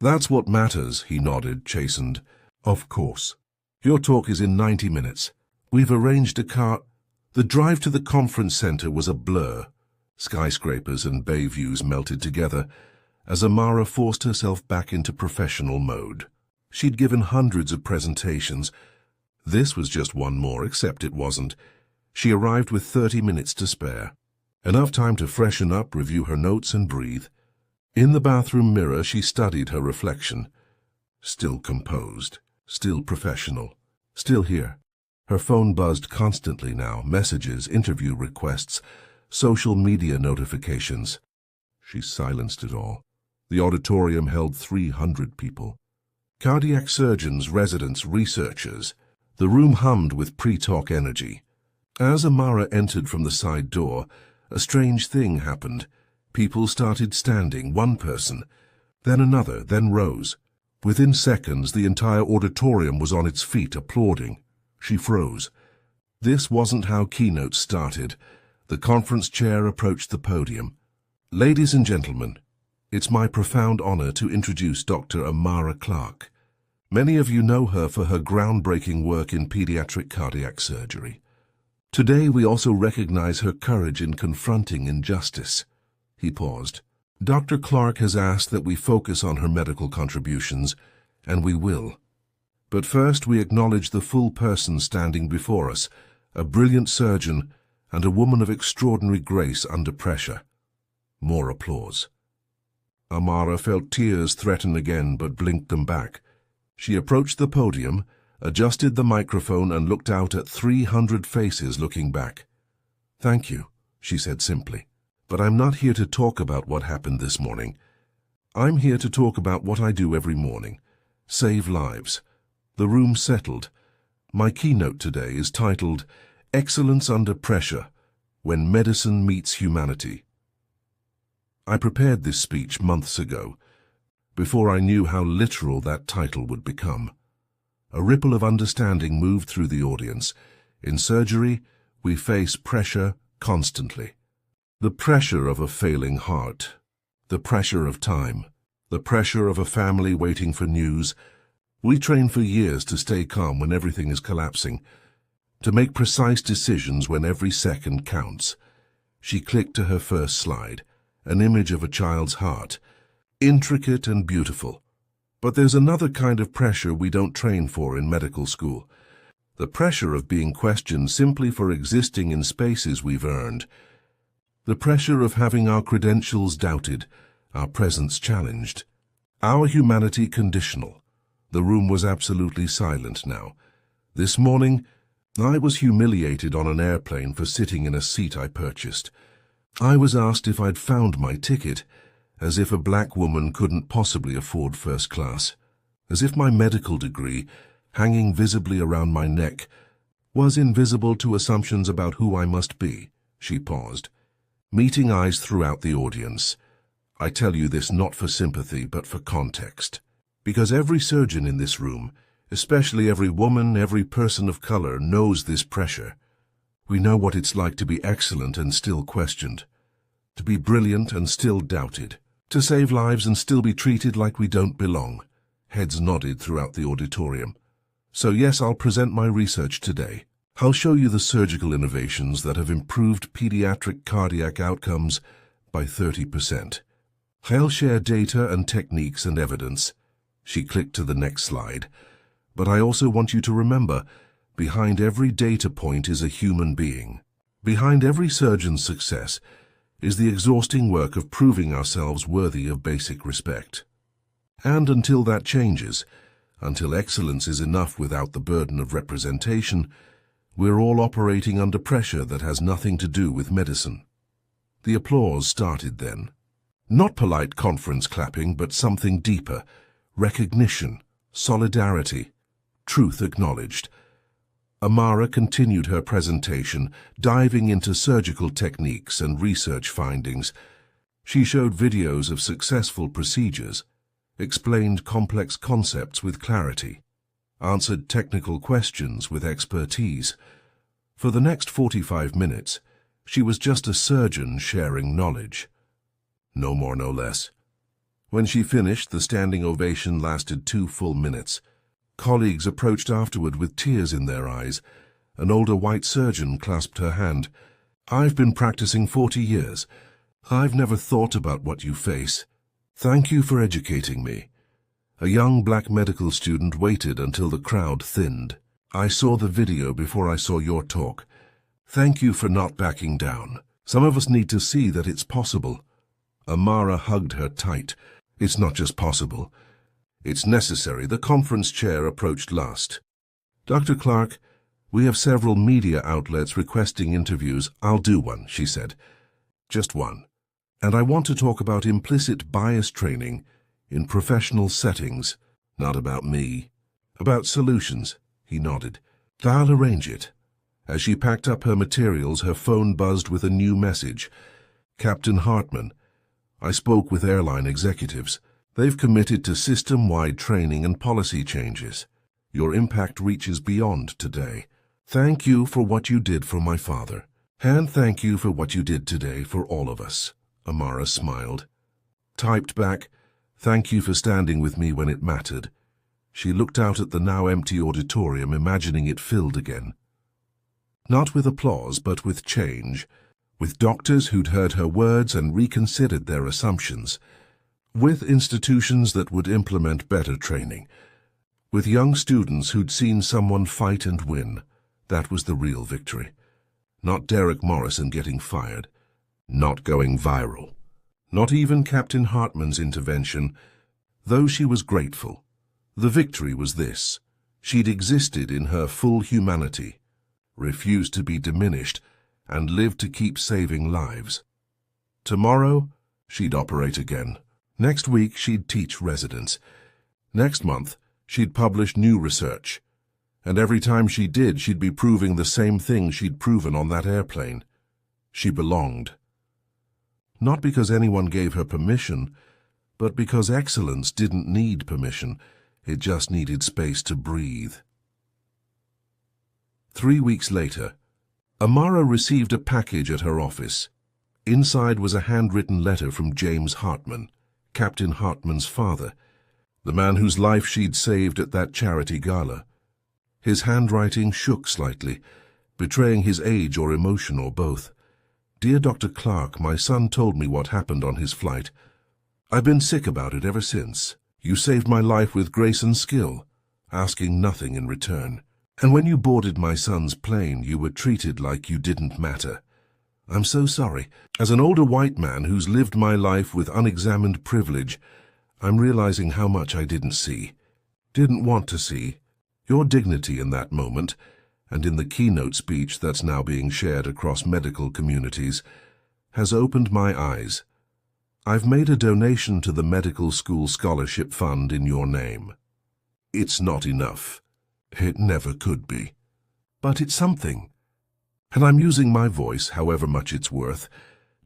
"That's what matters," he nodded, chastened. "Of course. Your talk is in 90 minutes. We've arranged a car." The drive to the conference center was a blur. Skyscrapers and bay views melted together as Amara forced herself back into professional mode. She'd given hundreds of presentations. This was just one more, except it wasn't. She arrived with 30 minutes to spare. Enough time to freshen up, review her notes, and breathe. In the bathroom mirror, she studied her reflection. Still composed, still professional, still here. Her phone buzzed constantly now, messages, interview requests, social media notifications. She silenced it all. The auditorium held 300 people. Cardiac surgeons, residents, researchers. The room hummed with pre-talk energy. As Amara entered from the side door, a strange thing happened. People started standing, one person, then another, then rose. Within seconds, the entire auditorium was on its feet, applauding. She froze. This wasn't how keynotes started. The conference chair approached the podium. Ladies and gentlemen, it's my profound honor to introduce Dr. Amara Clarke. Many of you know her for her groundbreaking work in pediatric cardiac surgery. Today we also recognize her courage in confronting injustice. He paused. Dr. Clarke has asked that we focus on her medical contributions, and we will. But first we acknowledge the full person standing before us, a brilliant surgeon and a woman of extraordinary grace under pressure. More applause. Amara felt tears threaten again, but blinked them back. She approached the podium, adjusted the microphone, and looked out at 300 faces looking back. "Thank you," she said simply. "But I'm not here to talk about what happened this morning. I'm here to talk about what I do every morning. Save lives." The room settled. My keynote today is titled, "Excellence Under Pressure, When Medicine Meets Humanity." I prepared this speech months ago, before I knew how literal that title would become. A ripple of understanding moved through the audience. In surgery, we face pressure constantly. The pressure of a failing heart, the pressure of time, the pressure of a family waiting for news. We train for years to stay calm when everything is collapsing, to make precise decisions when every second counts. She clicked to her first slide, an image of a child's heart, intricate and beautiful. But there's another kind of pressure we don't train for in medical school. The pressure of being questioned simply for existing in spaces we've earned. The pressure of having our credentials doubted, our presence challenged, our humanity conditional. The room was absolutely silent now. This morning, I was humiliated on an airplane for sitting in a seat I purchased. I was asked if I'd found my ticket, as if a black woman couldn't possibly afford first class, as if my medical degree, hanging visibly around my neck, was invisible to assumptions about who I must be. She paused, meeting eyes throughout the audience. I tell you this not for sympathy, but for context. Because every surgeon in this room, especially every woman, every person of color, knows this pressure. We know what it's like to be excellent and still questioned, to be brilliant and still doubted, to save lives and still be treated like we don't belong. Heads nodded throughout the auditorium. So yes, I'll present my research today. I'll show you the surgical innovations that have improved pediatric cardiac outcomes by 30%. I'll share data and techniques and evidence. She clicked to the next slide. But I also want you to remember, behind every data point is a human being. Behind every surgeon's success is the exhausting work of proving ourselves worthy of basic respect. And until that changes, until excellence is enough without the burden of representation, we're all operating under pressure that has nothing to do with medicine. The applause started then. Not polite conference clapping, but something deeper. Recognition, solidarity, truth acknowledged. Amara continued her presentation, diving into surgical techniques and research findings. She showed videos of successful procedures, explained complex concepts with clarity, answered technical questions with expertise. For the next 45 minutes, she was just a surgeon sharing knowledge. No more, no less. When she finished, the standing ovation lasted 2 full minutes. Colleagues approached afterward with tears in their eyes. An older white surgeon clasped her hand. "I've been practicing 40 years. I've never thought about what you face. Thank you for educating me." A young black medical student waited until the crowd thinned. "I saw the video before I saw your talk. Thank you for not backing down." Some of us need to see that it's possible. Amara hugged her tight. It's not just possible. It's necessary. The conference chair approached last. Dr. Clarke, we have several media outlets requesting interviews. I'll do one, she said. Just one. And I want to talk about implicit bias training in professional settings. Not about me. About solutions, he nodded. I'll arrange it. As she packed up her materials, her phone buzzed with a new message. Captain Hartman, I spoke with airline executives. They've committed to system-wide training and policy changes. Your impact reaches beyond today. Thank you for what you did for my father. And thank you for what you did today for all of us. Amara smiled. Typed back, thank you for standing with me when it mattered. She looked out at the now empty auditorium, imagining it filled again. Not with applause, but with change, with doctors who'd heard her words and reconsidered their assumptions, with institutions that would implement better training, with young students who'd seen someone fight and win. That was the real victory. Not Derek Morrison getting fired, not going viral, not even Captain Hartman's intervention, though she was grateful. The victory was this: she'd existed in her full humanity, refused to be diminished, and lived to keep saving lives. Tomorrow, she'd operate again. Next week, she'd teach residents. Next month, she'd publish new research. And every time she did, she'd be proving the same thing she'd proven on that airplane. She belonged. Not because anyone gave her permission, but because excellence didn't need permission. It just needed space to breathe. 3 weeks later, Amara received a package at her office. Inside was a handwritten letter from James Hartman, Captain Hartman's father, the man whose life she'd saved at that charity gala. His handwriting shook slightly, betraying his age or emotion or both. Dear Dr. Clarke, my son told me what happened on his flight. I've been sick about it ever since. You saved my life with grace and skill, asking nothing in return. And when you boarded my son's plane, you were treated like you didn't matter. I'm so sorry. As an older white man who's lived my life with unexamined privilege, I'm realizing how much I didn't see, didn't want to see. Your dignity in that moment, and in the keynote speech that's now being shared across medical communities, has opened my eyes. I've made a donation to the Medical School Scholarship Fund in your name. It's not enough. It never could be. But it's something. And I'm using my voice, however much it's worth,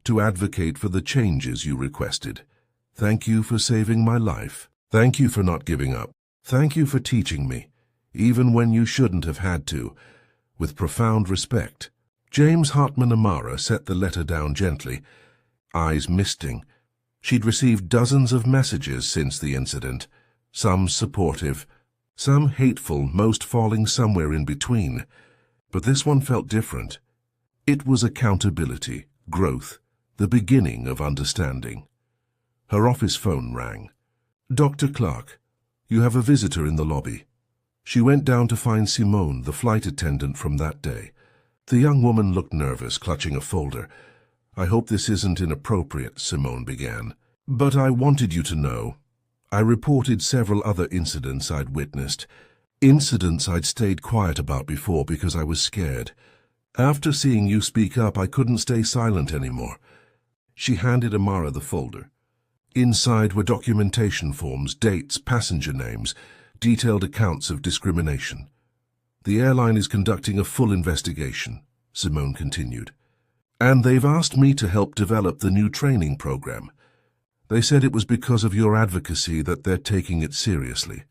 to advocate for the changes you requested. Thank you for saving my life. Thank you for not giving up. Thank you for teaching me, even when you shouldn't have had to, with profound respect. James Hartman. Amara set the letter down gently, eyes misting. She'd received dozens of messages since the incident, some supportive, some hateful, most falling somewhere in between. But this one felt different. It was accountability, growth, the beginning of understanding. Her office phone rang. Dr. Clarke, you have a visitor in the lobby. She went down to find Simone, the flight attendant from that day. The young woman looked nervous, clutching a folder. I hope this isn't inappropriate, Simone began. But I wanted you to know. I reported several other incidents I'd witnessed. Incidents I'd stayed quiet about before because I was scared. After seeing you speak up, I couldn't stay silent anymore. She handed Amara the folder. Inside were documentation forms, dates, passenger names, detailed accounts of discrimination. The airline is conducting a full investigation, Simone continued. And they've asked me to help develop the new training program. They said it was because of your advocacy that they're taking it seriously.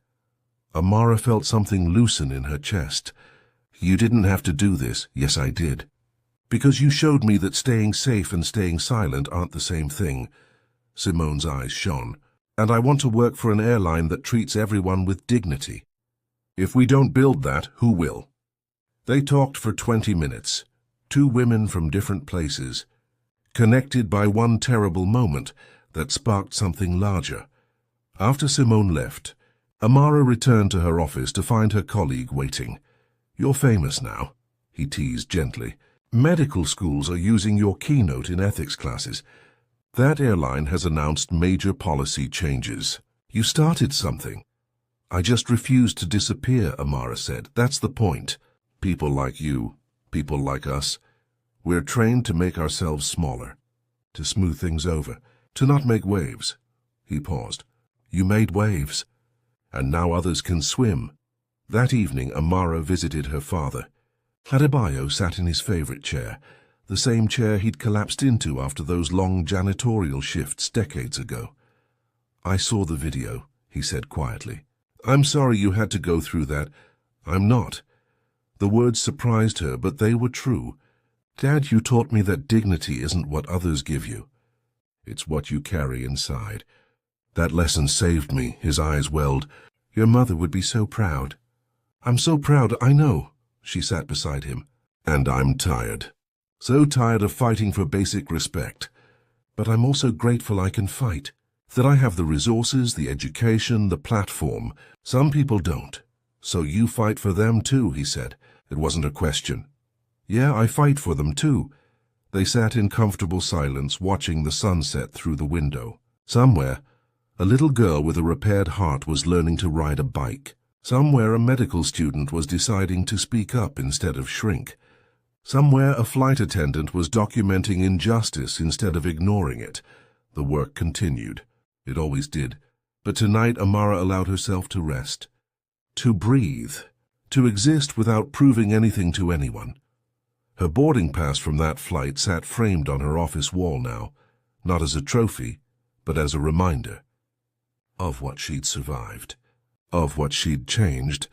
Amara felt something loosen in her chest. You didn't have to do this. Yes, I did. Because you showed me that staying safe and staying silent aren't the same thing. Simone's eyes shone. And I want to work for an airline that treats everyone with dignity. If we don't build that, who will? They talked for 20 minutes. 2 women from different places, connected by one terrible moment that sparked something larger. After Simone left, Amara returned to her office to find her colleague waiting. You're famous now, he teased gently. Medical schools are using your keynote in ethics classes. That airline has announced major policy changes. You started something. I just refuse to disappear, Amara said. That's the point. People like you, people like us, we're trained to make ourselves smaller, to smooth things over, to not make waves. He paused. You made waves, and now others can swim. That evening, Amara visited her father. Adebayo sat in his favorite chair, the same chair he'd collapsed into after those long janitorial shifts decades ago. I saw the video, he said quietly. I'm sorry you had to go through that. I'm not. The words surprised her, but they were true. Dad, you taught me that dignity isn't what others give you. It's what you carry inside. That lesson saved me, his eyes welled. Your mother would be so proud. I'm so proud, I know. She sat beside him. And I'm tired. So tired of fighting for basic respect. But I'm also grateful I can fight. That I have the resources, the education, the platform. Some people don't. So you fight for them too, he said. It wasn't a question. Yeah, I fight for them too. They sat in comfortable silence, watching the sunset through the window. Somewhere, a little girl with a repaired heart was learning to ride a bike. Somewhere, a medical student was deciding to speak up instead of shrink. Somewhere, a flight attendant was documenting injustice instead of ignoring it. The work continued. It always did. But tonight, Amara allowed herself to rest. To breathe. To exist without proving anything to anyone. Her boarding pass from that flight sat framed on her office wall now, not as a trophy, but as a reminder of what she'd survived, of what she'd changed,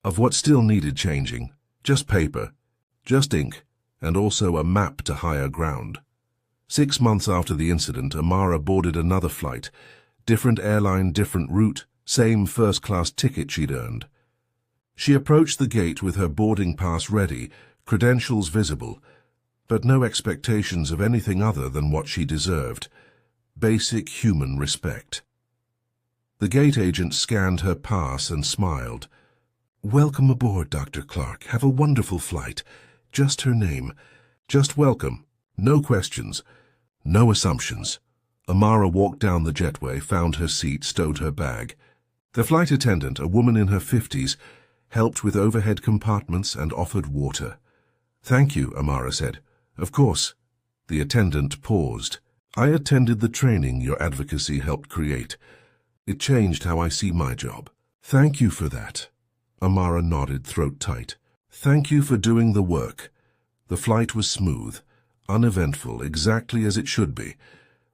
of what still needed changing. Just paper, just ink, and also a map to higher ground. 6 months after the incident, Amara boarded another flight, different airline, different route, same first-class ticket she'd earned. She approached the gate with her boarding pass ready, credentials visible, but no expectations of anything other than what she deserved, basic human respect. The gate agent scanned her pass and smiled. Welcome aboard, Dr. Clarke. Have a wonderful flight. Just her name. Just welcome. No questions. No assumptions. Amara walked down the jetway, found her seat, stowed her bag. The flight attendant, a woman in her 50s, helped with overhead compartments and offered water. Thank you, Amara said. Of course. The attendant paused. I attended the training your advocacy helped create. It changed how I see my job. Thank you for that. Amara nodded, throat tight. Thank you for doing the work. The flight was smooth, uneventful, exactly as it should be.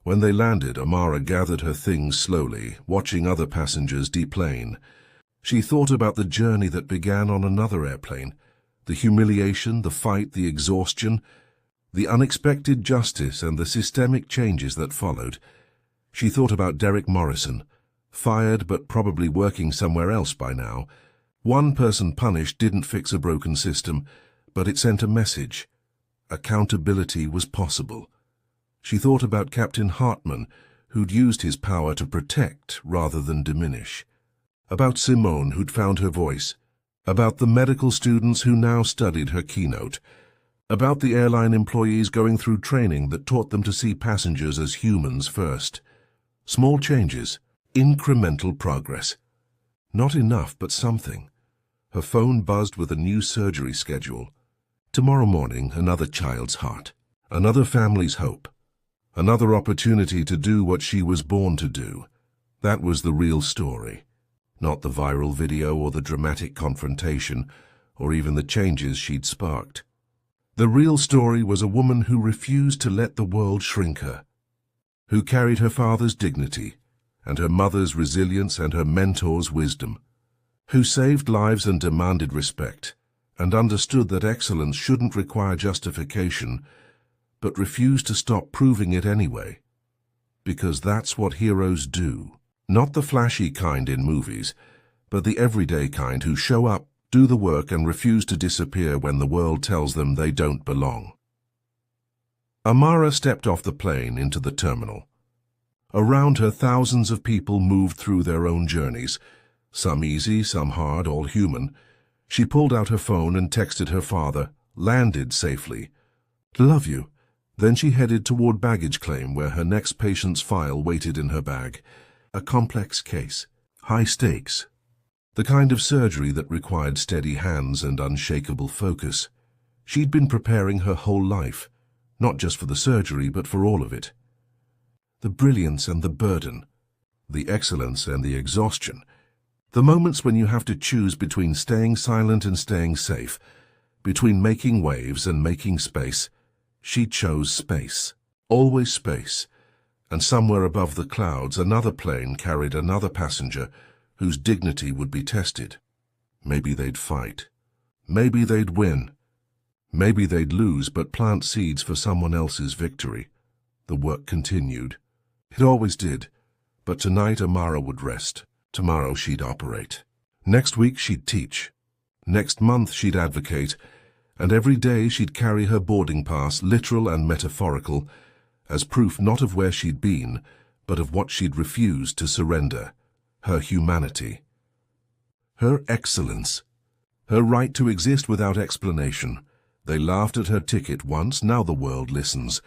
When they landed, Amara gathered her things slowly, watching other passengers deplane. She thought about the journey that began on another airplane, the humiliation, the fight, the exhaustion, the unexpected justice and the systemic changes that followed. She thought about Derek Morrison, fired but probably working somewhere else by now. One person punished didn't fix a broken system, but it sent a message. Accountability was possible. She thought about Captain Hartman, who'd used his power to protect rather than diminish. About Simone, who'd found her voice. About the medical students who now studied her keynote. About the airline employees going through training that taught them to see passengers as humans first. Small changes, incremental progress. Not enough, but something. Her phone buzzed with a new surgery schedule. Tomorrow morning, another child's heart. Another family's hope. Another opportunity to do what she was born to do. That was the real story. Not the viral video or the dramatic confrontation, or even the changes she'd sparked. The real story was a woman who refused to let the world shrink her, who carried her father's dignity, and her mother's resilience and her mentor's wisdom, who saved lives and demanded respect, and understood that excellence shouldn't require justification, but refused to stop proving it anyway. Because that's what heroes do. Not the flashy kind in movies, but the everyday kind who show up, do the work, and refuse to disappear when the world tells them they don't belong. Amara stepped off the plane into the terminal. Around her, thousands of people moved through their own journeys, some easy, some hard, all human. She pulled out her phone and texted her father, landed safely. Love you. Then she headed toward baggage claim where her next patient's file waited in her bag. A complex case. High stakes. The kind of surgery that required steady hands and unshakable focus. She'd been preparing her whole life, not just for the surgery, but for all of it. The brilliance and the burden, the excellence and the exhaustion, the moments when you have to choose between staying silent and staying safe, between making waves and making space. She chose space, always space, and somewhere above the clouds another plane carried another passenger whose dignity would be tested. Maybe they'd fight. Maybe they'd win. Maybe they'd lose but plant seeds for someone else's victory. The work continued. It always did. But tonight Amara would rest. Tomorrow she'd operate. Next week she'd teach. Next month she'd advocate. And every day she'd carry her boarding pass, literal and metaphorical, as proof not of where she'd been, but of what she'd refused to surrender. Her humanity. Her excellence. Her right to exist without explanation. They laughed at her ticket once, now the world listens.